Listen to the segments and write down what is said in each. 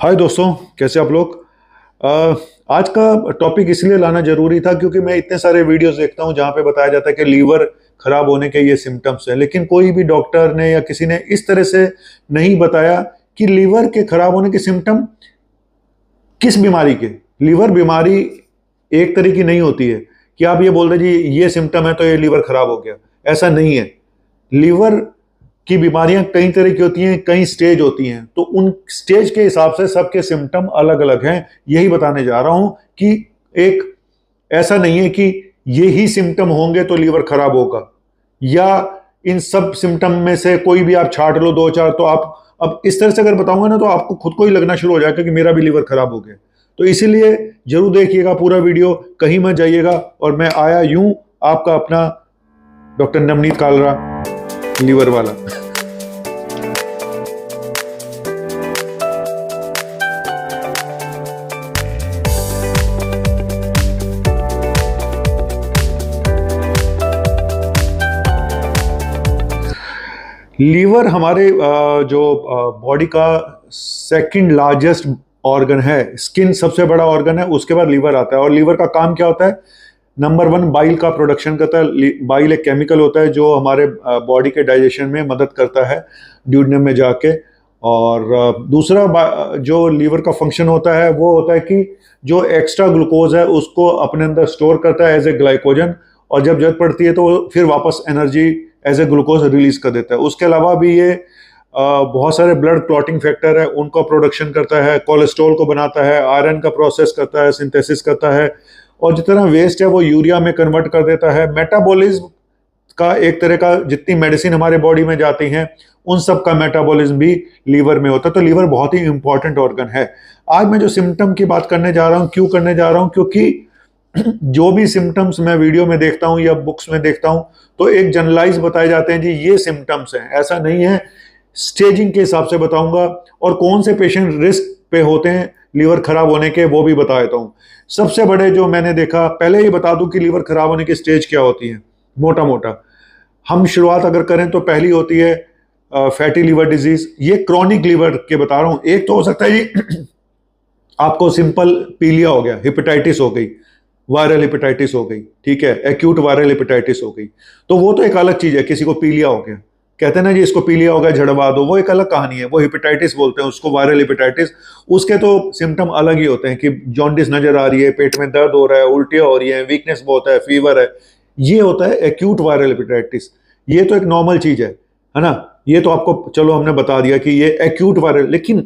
हाय दोस्तों, कैसे आप लोग। अ, आज का टॉपिक इसलिए लाना जरूरी था क्योंकि मैं इतने सारे वीडियोस देखता हूं जहां पे बताया जाता है कि लीवर खराब होने के ये सिम्टम्स हैं, लेकिन कोई भी डॉक्टर ने या किसी ने इस तरह से नहीं बताया कि लीवर के खराब होने के सिम्टम किस बीमारी के। लीवर बीमारी एक तरह की नहीं होती है कि आप ये बोल रहे जी ये सिम्टम है तो ये लीवर खराब हो गया, ऐसा नहीं है। लीवर की बीमारियां कई तरह की होती हैं, कई स्टेज होती हैं, तो उन स्टेज के हिसाब से सबके सिम्टम अलग अलग हैं। यही बताने जा रहा हूं कि एक ऐसा नहीं है कि यही सिम्टम होंगे तो लीवर खराब होगा, या इन सब सिम्टम में से कोई भी आप छांट लो दो चार, तो आप अब इस तरह से अगर बताऊंगा ना तो आपको खुद को ही लगना शुरू हो जाएगा कि मेरा भी लीवर खराब हो गया। तो इसीलिए जरूर देखिएगा पूरा वीडियो, कहीं मत जाइएगा। और मैं आया यूं, आपका अपना डॉक्टर नवनीत कालरा, लीवर वाला। लीवर हमारे जो बॉडी का सेकंड लार्जेस्ट ऑर्गन है। स्किन सबसे बड़ा ऑर्गन है, उसके बाद लीवर आता है। और लीवर का काम क्या होता है? नंबर वन, बाइल का प्रोडक्शन करता है। बाइल एक केमिकल होता है जो हमारे बॉडी के डाइजेशन में मदद करता है ड्यूडेनम में जाके। और दूसरा जो लीवर का फंक्शन होता है वो होता है कि जो एक्स्ट्रा ग्लूकोज है उसको अपने अंदर स्टोर करता है एज ए ग्लाइकोजन, और जब जरूरत पड़ती है तो फिर वापस energy as a glucose release कर देता है। उसके अलावा भी ये बहुत सारे ब्लड क्लॉटिंग फैक्टर है उनको प्रोडक्शन करता है, कोलेस्ट्रॉल को बनाता है, आयरन का प्रोसेस करता है, सिंथेसिस करता है, और जितना वेस्ट है वो यूरिया में कन्वर्ट कर देता है। मेटाबॉलिज्म का एक तरह का, जितनी मेडिसिन हमारे बॉडी में जाती हैं उन सब का मेटाबॉलिज्म भी लीवर में होता है। तो लीवर बहुत ही इंपॉर्टेंट ऑर्गन है। आज मैं जो सिम्टम की बात करने जा रहा हूं, क्यों करने जा रहा हूं? क्योंकि जो भी सिम्टम्स मैं वीडियो में देखता हूं या बुक्स में देखता हूं तो एक जनरलाइज बताए जाते हैं जी ये सिम्टम्स हैं, ऐसा नहीं है। स्टेजिंग के हिसाब से बताऊंगा, और कौन से पेशेंट रिस्क पे होते हैं लीवर खराब होने के वो भी बता देता हूं। सबसे बड़े जो मैंने देखा, पहले ही बता दूं कि लीवर खराब होने की स्टेज क्या होती है मोटा मोटा। हम शुरुआत अगर करें तो पहली होती है फैटी लीवर डिजीज। ये क्रॉनिक लीवर के बता रहा हूं। एक तो हो सकता है जी आपको सिंपल पीलिया हो गया, हेपेटाइटिस हो गई, वायरल हेपेटाइटिस हो गई, ठीक है, एक्यूट वायरल हेपेटाइटिस हो गई, तो वो तो एक अलग चीज है। किसी को पीलिया हो गया, कहते हैं ना जी इसको पीलिया हो गया झड़वा दो, वो एक अलग कहानी है। वो हेपेटाइटिस बोलते हैं उसको, वायरल हेपेटाइटिस। उसके तो सिम्टम अलग ही होते हैं कि जॉन्डिस नजर आ रही है, पेट में दर्द हो रहा है, उल्टियां हो रही है, वीकनेस बहुत है, फीवर है। ये होता है एक्यूट वायरल हेपेटाइटिस। ये तो एक नॉर्मल चीज है ना। ये तो आपको चलो हमने बता दिया कि ये एक्यूट वायरल। लेकिन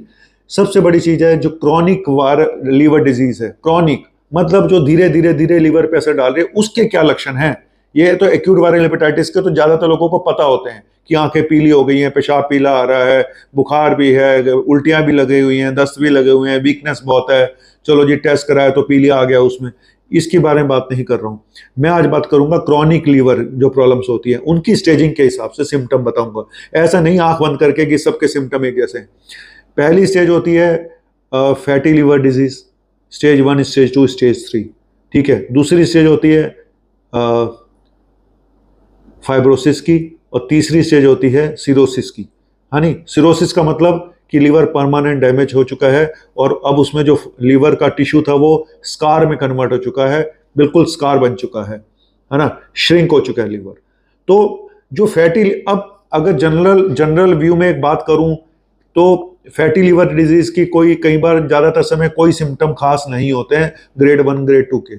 सबसे बड़ी चीज है जो क्रॉनिक वायरल लीवर डिजीज है। क्रॉनिक मतलब जो धीरे धीरे धीरे लीवर पे असर डाल रही है, उसके क्या लक्षण हैं? ये तो एक्यूट वायरल हेपेटाइटिस के तो ज्यादातर लोगों को पता होते हैं कि आंखें पीली हो गई हैं, पेशाब पीला आ रहा है, बुखार भी है, उल्टियां भी लगी हुई हैं, दस्त भी लगे हुए हैं, वीकनेस बहुत है, चलो जी टेस्ट कराया तो पीलिया आ गया उसमें। इसके बारे में बात नहीं कर रहा हूं मैं। आज बात करूंगा क्रॉनिक लीवर जो प्रॉब्लम्स होती है उनकी स्टेजिंग के हिसाब से सिम्टम बताऊंगा। ऐसा नहीं आंख बंद करके कि सबके सिम्टम एक जैसे। पहली स्टेज होती है fatty liver disease, stage 1, stage 2, stage 3, ठीक है। दूसरी स्टेज होती है फाइब्रोसिस की, और तीसरी स्टेज होती है सिरोसिस की। हाँ नहीं, सिरोसिस का मतलब कि लीवर परमानेंट डैमेज हो चुका है और अब उसमें जो लीवर का टिश्यू था वो स्कार में कन्वर्ट हो चुका है, बिल्कुल स्कार बन चुका है ना, श्रिंक हो चुका है लीवर। तो जो फैटी, अब अगर जनरल व्यू में एक बात करूं तो फैटी लीवर डिजीज की कोई, कई बार ज्यादातर समय कोई सिम्टम खास नहीं होते हैं। ग्रेड 1 ग्रेड 2 के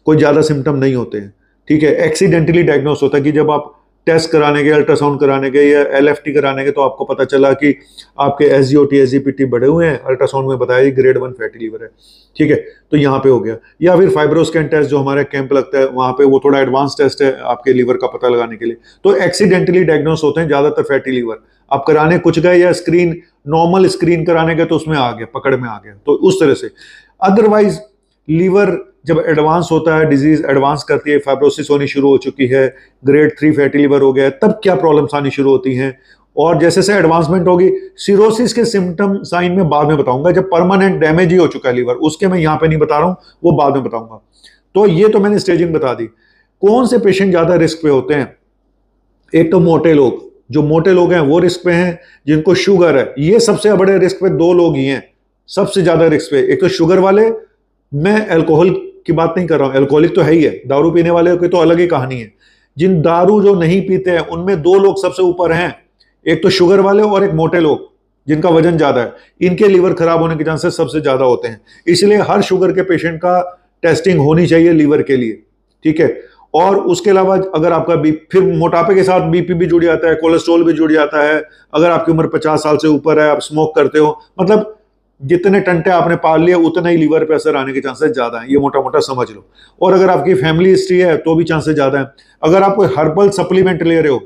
कोई ज्यादा सिम्टम नहीं होते हैं, ठीक है। एक्सीडेंटली डायग्नोस होता है कि जब आप टेस्ट कराने गए, अल्ट्रासाउंड कराने गए या एलएफटी कराने गए, तो आपको पता चला कि आपके एसजीओटी एसजीपीटी बढ़े हुए हैं, अल्ट्रासाउंड में बताया ग्रेड 1 फैटी लीवर है, ठीक है। तो यहाँ पे हो गया। या फिर फाइब्रोस्कैन टेस्ट जो हमारे कैंप लगता है वहां पे, वो थोड़ा एडवांस टेस्ट है आपके लीवर का पता लगाने के लिए। तो एक्सीडेंटली डायग्नोस होते हैं ज्यादातर फैटी लीवर। आप कराने कुछ गए या स्क्रीन, नॉर्मल स्क्रीन कराने गए तो उसमें आ गया, पकड़ में आ गया, तो उस तरह से। अदरवाइज लीवर जब एडवांस होता है, डिजीज एडवांस करती है, फाइब्रोसिस होनी शुरू हो चुकी है, ग्रेड 3 फैटी लीवर हो गया है, तब क्या प्रॉब्लम्स आनी शुरू होती हैं। और जैसे से एडवांसमेंट होगी, सिरोसिस के सिम्टम साइन में बाद में बताऊंगा, जब परमानेंट डैमेज ही हो चुका है लीवर, उसके मैं यहां पे नहीं बता रहा हूं, वो बाद में बताऊंगा। तो ये तो मैंने स्टेजिंग बता दी। कौन से पेशेंट ज्यादा रिस्क पे होते हैं? एक तो मोटे लोग, जो मोटे लोग हैं वो रिस्क पे हैं। जिनको शुगर है, ये सबसे बड़े रिस्क पे दो लोग ही हैं सबसे ज्यादा रिस्क पे। एक तो शुगर वाले, मैं अल्कोहल की बात नहीं कर रहा हूं, अल्कोहलिक तो है ही है, दारू पीने वाले की तो अलग ही कहानी है। जिन दारू जो नहीं पीते हैं उनमें दो लोग सबसे ऊपर हैं, एक तो शुगर वाले और एक मोटे लोग जिनका वजन ज्यादा है, इनके लीवर खराब होने के चांसेस सबसे ज्यादा होते हैं। इसलिए हर शुगर के पेशेंट का टेस्टिंग होनी चाहिए लीवर के लिए, ठीक है। और उसके अलावा अगर आपका फिर मोटापे के साथ बीपी भी जुड़ जाता है, कोलेस्ट्रॉल भी जुड़ जाता है। अगर आपकी उम्र 50 साल से ऊपर है, आप स्मोक करते हो, मतलब जितने टंटे आपने पाल लिए उतना ही लीवर पे असर आने के चांसेस ज्यादा हैं, ये मोटा मोटा समझ लो। और अगर आपकी फैमिली हिस्ट्री है तो भी चांसेस ज्यादा है। अगर आप कोई हर्बल सप्लीमेंट ले रहे हो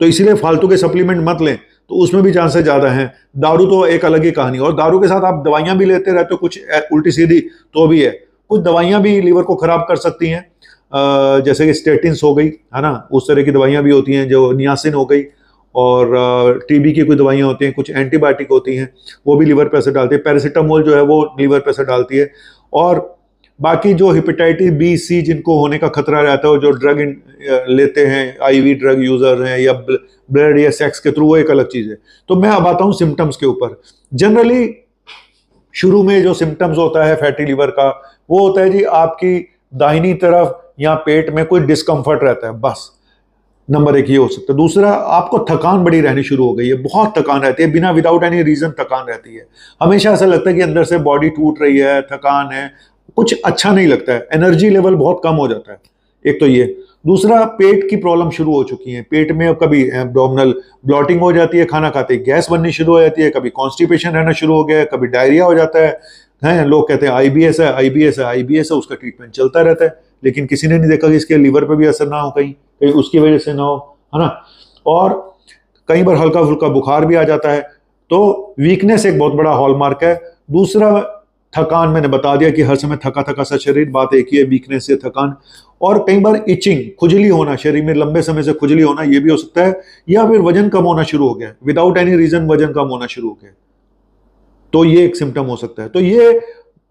तो इसीलिए फालतू के सप्लीमेंट मत लें, तो उसमें भी चांसेस ज्यादा हैं। दारू तो एक अलग ही कहानी है, और दारू के साथ आप दवाइयां भी लेते रहते हो कुछ उल्टी सीधी, तो भी है। कुछ दवाइयां भी लीवर को खराब कर सकती हैं, जैसे कि स्टेटिन्स हो गई, है ना, उस तरह की दवाइयां भी होती हैं, जो नियासिन हो गई, और टीबी की कोई दवाइयां होती हैं, कुछ एंटीबायोटिक होती हैं, वो भी लीवर पे असर डालती है। पैरासीटामोल जो है वो लीवर पे असर डालती है। और बाकी जो हेपेटाइटिस बी सी जिनको होने का खतरा रहता है, जो ड्रग लेते हैं, आईवी ड्रग यूजर हैं, या ब्लड या सेक्स के थ्रू, वो एक अलग चीज है। तो मैं अब आता हूं सिम्टम्स के ऊपर। जनरली शुरू में जो सिम्टम्स होता है फैटी लीवर का, वो होता है जी आपकी दाहिनी तरफ या पेट में कोई डिस्कंफर्ट रहता है, बस। नंबर एक ये हो सकता है। दूसरा, आपको थकान बड़ी रहनी शुरू हो गई है, बहुत थकान रहती है, बिना विदाउट एनी रीजन थकान रहती है। हमेशा ऐसा लगता है कि अंदर से बॉडी टूट रही है, थकान है, कुछ अच्छा नहीं लगता है, एनर्जी लेवल बहुत कम हो जाता है। एक तो ये। दूसरा, पेट की प्रॉब्लम शुरू हो चुकी है, पेट में कभी एब्डोमिनल ब्लॉटिंग हो जाती है, खाना खाते ही गैस बननी शुरू हो जाती है, कभी कॉन्स्टिपेशन रहना शुरू हो गया है, कभी डायरिया हो जाता है। लोग कहते हैं आईबीएस है, आईबीएस है, आईबीएस है, उसका ट्रीटमेंट चलता रहता है, लेकिन किसी ने नहीं देखा कि इसके लीवर पे भी असर ना हो, कहीं कहीं उसकी वजह से ना हो, है ना। और कई बार हल्का फुल्का बुखार भी आ जाता है। तो वीकनेस एक बहुत बड़ा हॉलमार्क है। दूसरा, थकान, मैंने बता दिया कि हर समय थका थका सा शरीर, बात एक ही है, वीकनेस से थकान। और कई बार इचिंग, खुजली होना, शरीर में लंबे समय से खुजली होना, ये भी हो सकता है। या फिर वजन कम होना शुरू हो गया, विदाउट एनी रीजन वजन कम होना शुरू हो गया, तो ये एक सिम्टम हो सकता है। तो ये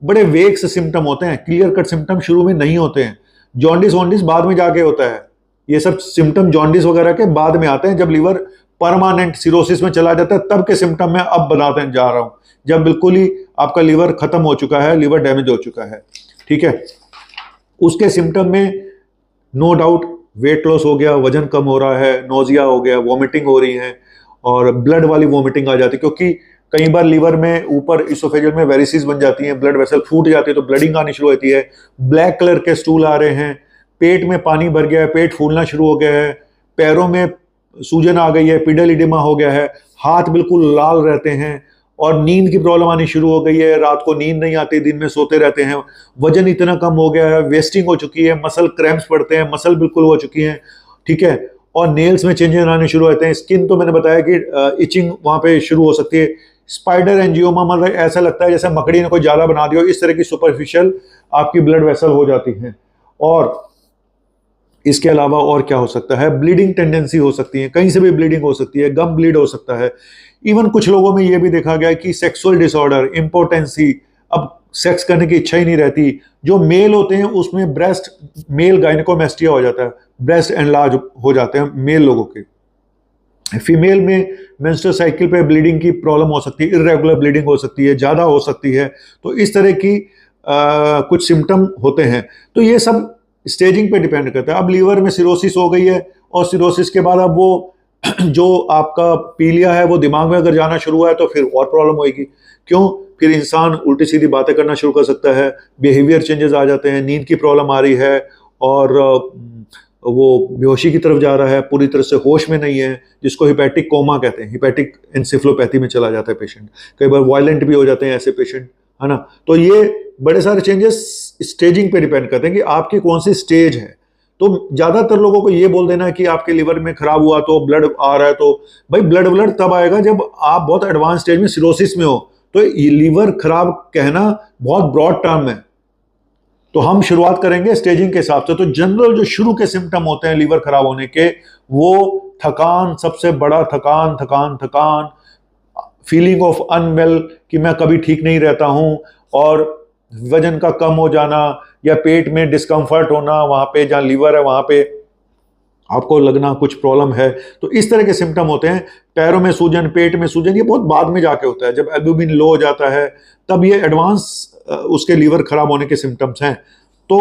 बड़े वेग से सिम्टम होते हैं, क्लियर कट सिम्टम शुरू में नहीं होते हैं। जॉन्डिस वॉन्डिस बाद में जाके होता है, ये सब सिम्टम जॉन्डिस वगैरह के बाद में आते हैं, जब लीवर परमानेंट सिरोसिस में चला जाता है, तब के सिम्टम मैं अब बताते जा रहा हूं, जब बिल्कुल ही आपका लीवर खत्म हो चुका है, लीवर डैमेज हो चुका है, ठीक है। उसके सिम्टम में नो डाउट वेट लॉस हो गया, वजन कम हो रहा है, नोजिया हो गया, वॉमिटिंग हो रही है, और ब्लड वाली वॉमिटिंग आ जाती है, क्योंकि कई बार लीवर में ऊपर इसोफेजियल में वेरिसेस बन जाती हैं, ब्लड वेसल फूट जाती है, तो ब्लडिंग आनी शुरू होती है। ब्लैक कलर के स्टूल आ रहे हैं, पेट में पानी भर गया है, पेट फूलना शुरू हो गया है, पैरों में सूजन आ गई है, पिडल इडिमा हो गया है, हाथ बिल्कुल लाल रहते हैं, और नींद की प्रॉब्लम आनी शुरू हो गई है, रात को नींद नहीं आती, दिन में सोते रहते हैं, वजन इतना कम हो गया है, वेस्टिंग हो चुकी है, मसल क्रैम्प्स पड़ते हैं, मसल बिल्कुल हो चुकी हैं, ठीक है। और नेल्स में चेंजेस आने शुरू होते हैं। स्किन तो मैंने बताया कि इचिंग वहां पे शुरू हो सकती है। स्पाइडर एंजियोमा, मतलब ऐसा लगता है जैसे मकड़ी ने कोई जाला बना दिया हो, इस तरह की सुपरफिशियल आपकी ब्लड वेसल हो जाती है। और इसके अलावा और क्या हो सकता है, ब्लीडिंग टेंडेंसी हो सकती है, कहीं से भी ब्लीडिंग हो सकती है, गम ब्लीड हो सकता है। इवन कुछ लोगों में यह भी देखा गया कि सेक्सुअल डिसऑर्डर, इंपोर्टेंसी, अब सेक्स करने की इच्छा ही नहीं रहती। जो मेल होते हैं उसमें ब्रेस्ट, मेल गायनेकोमेस्टिया हो जाता है, ब्रेस्ट एनलार्ज हो जाते हैं मेल लोगों के। फीमेल में मेंस्ट्रुअल साइकिल पे ब्लीडिंग की प्रॉब्लम हो सकती है, इरेगुलर ब्लीडिंग हो सकती है, ज़्यादा हो सकती है। तो इस तरह की कुछ सिम्टम होते हैं। तो ये सब स्टेजिंग पे डिपेंड करता है। अब लीवर में सिरोसिस हो गई है, और सिरोसिस के बाद अब वो जो आपका पीलिया है वो दिमाग में अगर जाना शुरू हुआ है, तो फिर और प्रॉब्लम होगी। क्यों? फिर इंसान उल्टी सीधी बातें करना शुरू कर सकता है, बिहेवियर चेंजेस आ जाते हैं, नींद की प्रॉब्लम आ रही है, और वो बेहोशी की तरफ जा रहा है, पूरी तरह से होश में नहीं है, जिसको हिपैटिक कोमा कहते हैं, हिपैटिक एनसेफेलोपैथी में चला जाता है पेशेंट। कई बार वायलेंट भी हो जाते हैं ऐसे पेशेंट, है ना। तो ये बड़े सारे चेंजेस स्टेजिंग पे डिपेंड करते हैं कि आपकी कौन सी स्टेज है। तो ज्यादातर लोगों को ये बोल देना कि आपके लिवर में खराब हुआ तो ब्लड आ रहा है, तो भाई ब्लड तब आएगा जब आप बहुत एडवांस स्टेज में सिरोसिस में हो। तो ये लीवर खराब कहना बहुत ब्रॉड टर्म है। तो हम शुरुआत करेंगे स्टेजिंग के हिसाब से। तो जनरल जो शुरू के सिम्टम होते हैं लीवर खराब होने के, वो थकान, सबसे बड़ा थकान, थकान थकान, फीलिंग ऑफ अनवेल, कि मैं कभी ठीक नहीं रहता हूं, और वजन का कम हो जाना, या पेट में डिस्कंफर्ट होना, वहां पे जहां लीवर है वहां पे, आपको लगना कुछ प्रॉब्लम है, तो इस तरह के सिम्टम होते हैं। पैरों में सूजन, पेट में सूजन, ये बहुत बाद में जाके होता है, जब एल्ब्यूमिन लो हो जाता है तब ये एडवांस उसके लीवर खराब होने के सिम्टम्स हैं। तो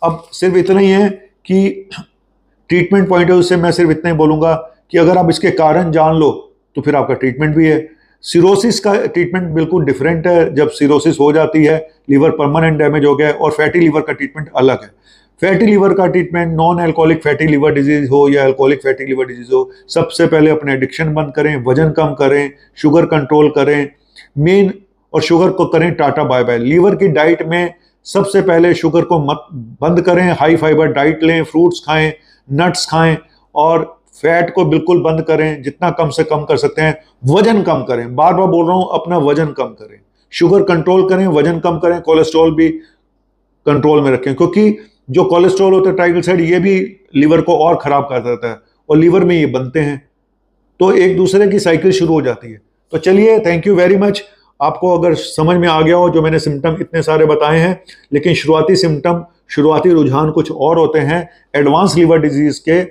अब सिर्फ इतना ही है कि ट्रीटमेंट पॉइंट ऑफ व्यू से मैं सिर्फ इतना ही बोलूंगा कि अगर आप इसके कारण जान लो तो फिर आपका ट्रीटमेंट भी है। सिरोसिस का ट्रीटमेंट बिल्कुल डिफरेंट है, जब सिरोसिस हो जाती है, लीवर परमानेंट डैमेज हो गया है, और फैटी लीवर का ट्रीटमेंट अलग है। फैटी लीवर का treatment, non alcoholic fatty liver disease हो या अल्कोहलिक फैटी लीवर डिजीज हो, सबसे पहले अपने एडिक्शन बंद करें, वजन कम करें, शुगर कंट्रोल करें मेन, और शुगर को करें टाटा बाय बाय। लीवर की डाइट में सबसे पहले शुगर को मत बंद करें, हाई फाइबर डाइट लें, फ्रूट्स खाएं, नट्स खाएं, और फैट को बिल्कुल बंद करें, जितना कम से कम कर सकते हैं। वजन कम करें, बार बार बोल रहा हूं, अपना वजन कम करें, शुगर कंट्रोल करें, वजन कम करें, कोलेस्ट्रॉल भी कंट्रोल में रखें, क्योंकि जो कोलेस्ट्रॉल होता है, ट्राइग्लिसराइड, ये भी लीवर को और खराब कर देता है, और लीवर में ये बनते हैं, तो एक दूसरे की साइकिल शुरू हो जाती है। तो चलिए, थैंक यू वेरी मच। आपको अगर समझ में आ गया हो जो मैंने सिम्टम इतने सारे बताए हैं, लेकिन शुरुआती सिम्टम, शुरुआती रुझान कुछ और होते हैं, एडवांस लीवर डिजीज के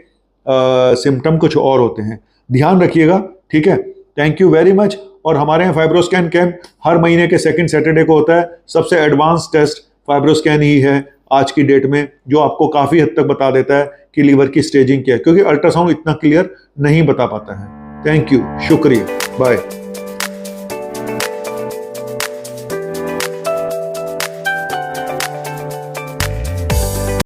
सिम्टम कुछ और होते हैं, ध्यान रखिएगा, ठीक है। Thank you very much. और हमारे यहाँ फाइब्रोस्कैन कैंप हर महीने के सेकंड सैटरडे को होता है। सबसे एडवांस टेस्ट फाइब्रोस्कैन ही है आज की डेट में, जो आपको काफ़ी हद तक बता देता है कि लीवर की स्टेजिंग क्या है, क्योंकि अल्ट्रासाउंड इतना क्लियर नहीं बता पाता है। थैंक यू, शुक्रिया, बाय।